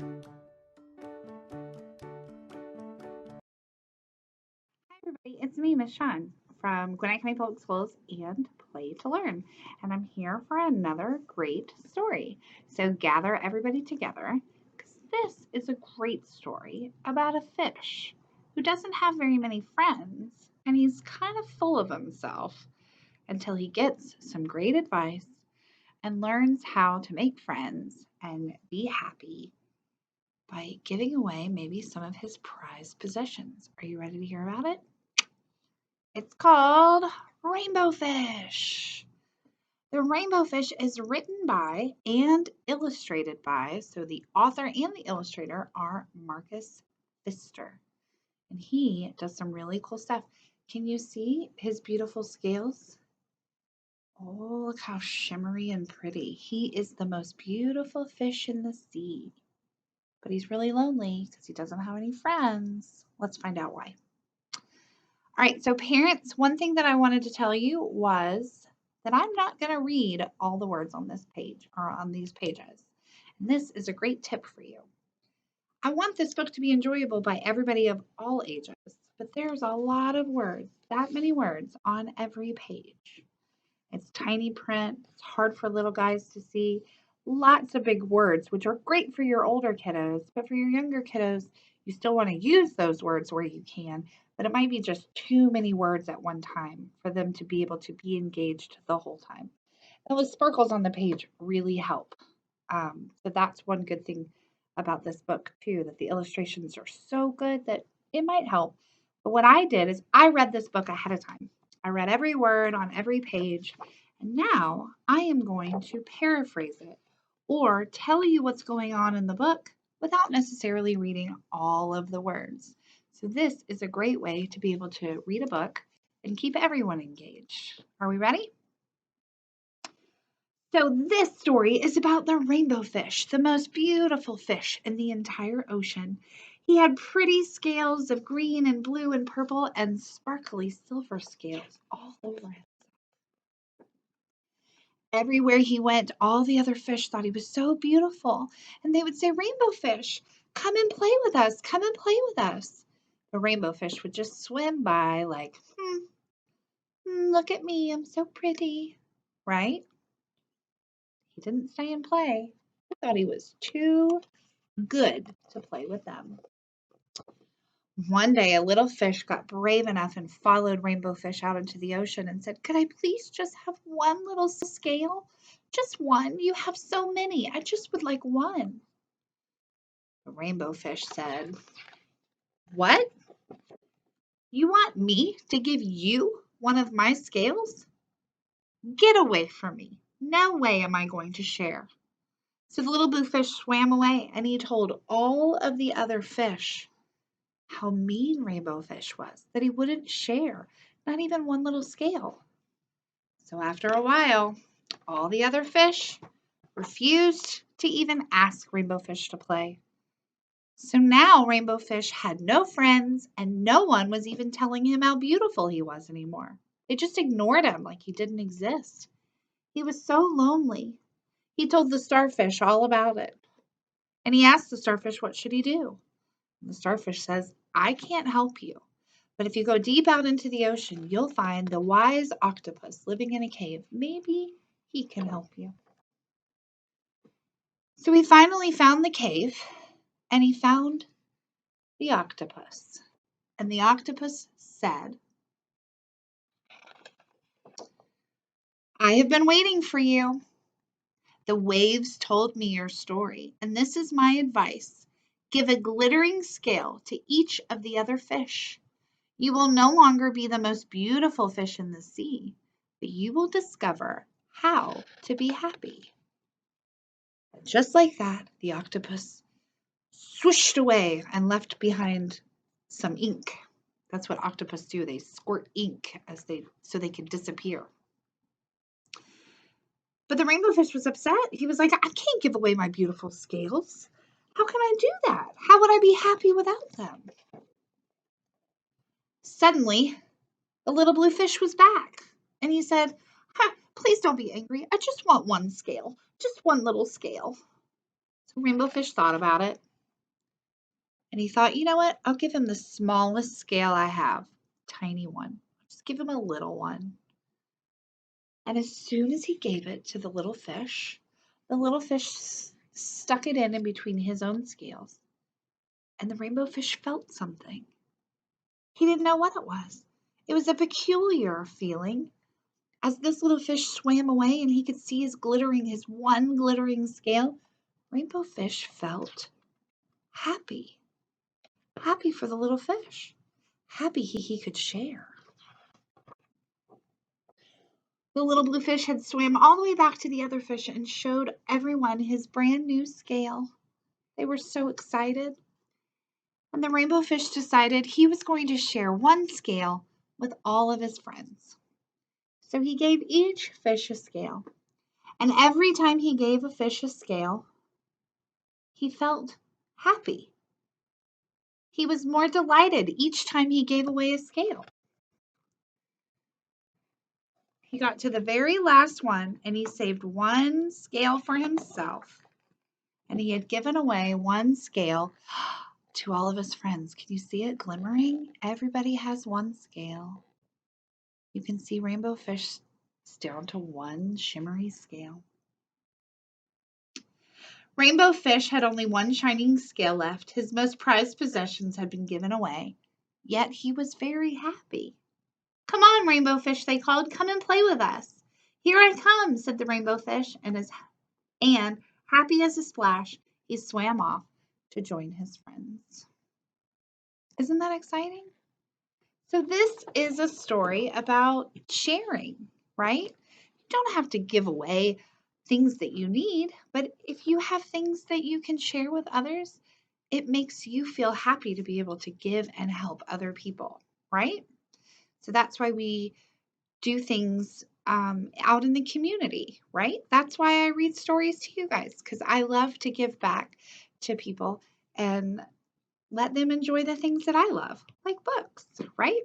Hi, everybody. It's me, Miss Shawn from Gwinnett County Public Schools and Play to Learn. And I'm here for another great story. So gather everybody together because this is a great story about a fish who doesn't have very many friends and he's kind of full of himself until he gets some great advice and learns how to make friends and be happy by giving away maybe some of his prized possessions. Are you ready to hear about it? It's called Rainbow Fish. The Rainbow Fish is written by and illustrated by, so the author and the illustrator are Marcus Pfister. And he does some really cool stuff. Can you see his beautiful scales? Oh, look how shimmery and pretty. He is the most beautiful fish in the sea. But he's really lonely because he doesn't have any friends. Let's find out why. All right, so parents, one thing that I wanted to tell you was that I'm not going to read all the words on this page or on these pages. And this is a great tip for you. I want this book to be enjoyable by everybody of all ages, but there's a lot of words, that many words on every page. It's tiny print, it's hard for little guys to see, lots of big words, which are great for your older kiddos, but for your younger kiddos, you still want to use those words where you can, but it might be just too many words at one time for them to be able to be engaged the whole time. And the sparkles on the page really help. So that's one good thing about this book too, that the illustrations are so good that it might help. But what I did is I read this book ahead of time. I read every word on every page, and now I am going to paraphrase it or tell you what's going on in the book without necessarily reading all of the words. So this is a great way to be able to read a book and keep everyone engaged. Are we ready? So, this story is about the rainbow fish, the most beautiful fish in the entire ocean. He had pretty scales of green and blue and purple and sparkly silver scales all over him. Everywhere he went, all the other fish thought he was so beautiful, and they would say, "Rainbow fish, come and play with us, come and play with us." The rainbow fish would just swim by, like, look at me, I'm so pretty, right? He didn't stay and play. He thought he was too good to play with them. One day, a little fish got brave enough and followed Rainbow Fish out into the ocean and said, "Could I please just have one little scale? Just one. You have so many. I just would like one." The Rainbow Fish said, "What? You want me to give you one of my scales? Get away from me. No way am I going to share." So the little blue fish swam away and he told all of the other fish how mean Rainbow Fish was, that he wouldn't share, not even one little scale. So after a while, all the other fish refused to even ask Rainbow Fish to play. So now Rainbow Fish had no friends and no one was even telling him how beautiful he was anymore. They just ignored him like he didn't exist. He was so lonely. He told the starfish all about it. And he asked the starfish what should he do. And the starfish says, "I can't help you. But if you go deep out into the ocean, you'll find the wise octopus living in a cave. Maybe he can help you." So he finally found the cave and he found the octopus. And the octopus said, "I have been waiting for you. The waves told me your story, and this is my advice. Give a glittering scale to each of the other fish. You will no longer be the most beautiful fish in the sea, but you will discover how to be happy." And just like that, the octopus swished away and left behind some ink. That's what octopus do. They squirt ink so they can disappear. But the rainbow fish was upset. He was like, "I can't give away my beautiful scales. How can I do that? How would I be happy without them?" Suddenly, the little blue fish was back, and he said, "Please don't be angry. I just want one scale, just one little scale." So Rainbow Fish thought about it, And he thought, you know what? I'll give him the smallest scale I have, tiny one. Just give him a little one. And as soon as he gave it to the little fish stuck it in between his own scales. And the rainbow fish felt something. He didn't know what it was. It was a peculiar feeling. As this little fish swam away and he could see his one glittering scale, Rainbow Fish felt happy. Happy for the little fish. Happy he could share. The little blue fish had swam all the way back to the other fish and showed everyone his brand new scale. They were so excited. And the rainbow fish decided he was going to share one scale with all of his friends. So he gave each fish a scale. And every time he gave a fish a scale, he felt happy. He was more delighted each time he gave away a scale. He got to the very last one and he saved one scale for himself. And he had given away one scale to all of his friends. Can you see it glimmering? Everybody has one scale. You can see Rainbow Fish down to one shimmery scale. Rainbow Fish had only one shining scale left. His most prized possessions had been given away. Yet he was very happy. Come on, Rainbow Fish, they called. Come and play with us. Here I come, said the Rainbow Fish, and happy as a splash, he swam off to join his friends. Isn't that exciting? So this is a story about sharing, right? You don't have to give away things that you need, but if you have things that you can share with others, it makes you feel happy to be able to give and help other people, right? So that's why we do things out in the community, right? That's why I read stories to you guys, because I love to give back to people and let them enjoy the things that I love, like books, right?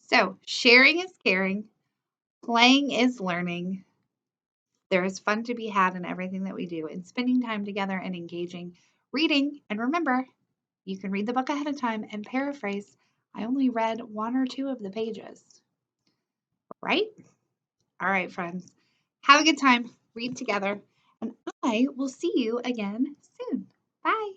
So sharing is caring, playing is learning. There is fun to be had in everything that we do, and spending time together and engaging, reading, and remember, you can read the book ahead of time and paraphrase. I only read one or two of the pages, right? All right, friends. Have a good time. Read together. And I will see you again soon. Bye.